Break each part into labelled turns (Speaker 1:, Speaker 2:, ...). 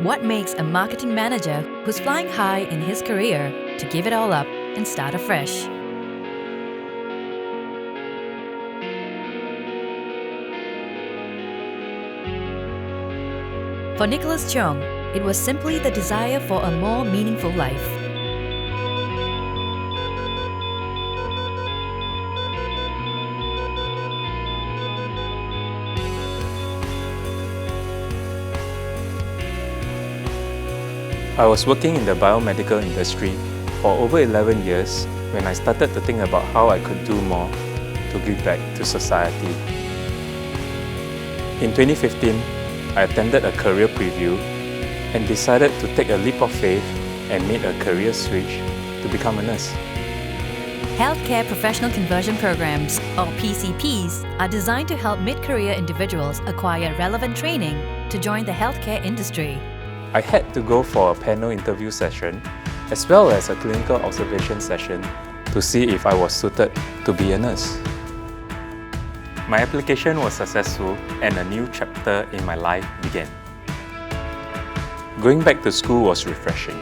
Speaker 1: What makes a marketing manager who's flying high in his career to give it all up and start afresh? For Nicholas Cheong, it was simply the desire for a more meaningful life.
Speaker 2: I was working in the biomedical industry for over 11 years when I started to think about how I could do more to give back to society. In 2015, I attended a career preview and decided to take a leap of faith and made a career switch to become a nurse.
Speaker 1: Healthcare Professional Conversion Programs, or PCPs, are designed to help mid-career individuals acquire relevant training to join the healthcare industry.
Speaker 2: I had to go for a panel interview session as well as a clinical observation session to see if I was suited to be a nurse. My application was successful and a new chapter in my life began. Going back to school was refreshing,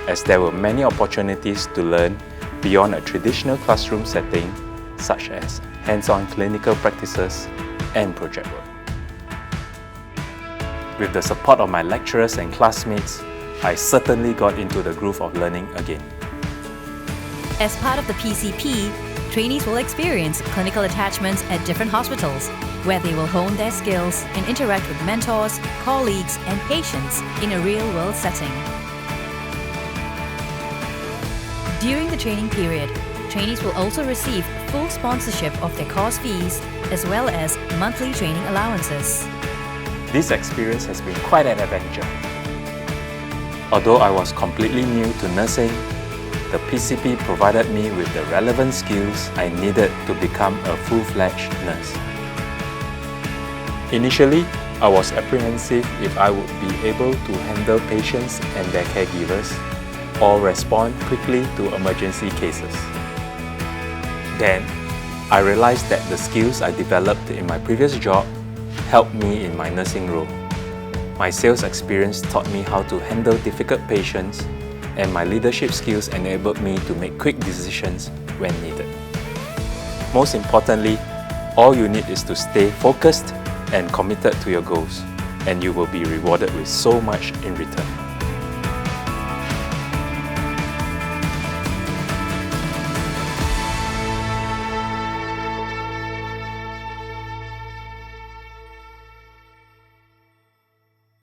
Speaker 2: as there were many opportunities to learn beyond a traditional classroom setting, such as hands-on clinical practices and project work. With the support of my lecturers and classmates, I certainly got into the groove of learning again.
Speaker 1: As part of the PCP, trainees will experience clinical attachments at different hospitals, where they will hone their skills and interact with mentors, colleagues, and patients in a real-world setting. During the training period, trainees will also receive full sponsorship of their course fees, as well as monthly training allowances.
Speaker 2: This experience has been quite an adventure. Although I was completely new to nursing, the PCP provided me with the relevant skills I needed to become a full-fledged nurse. Initially, I was apprehensive if I would be able to handle patients and their caregivers or respond quickly to emergency cases. Then, I realized that the skills I developed in my previous job helped me in my nursing role. My sales experience taught me how to handle difficult patients, and my leadership skills enabled me to make quick decisions when needed. Most importantly, all you need is to stay focused and committed to your goals, and you will be rewarded with so much in return.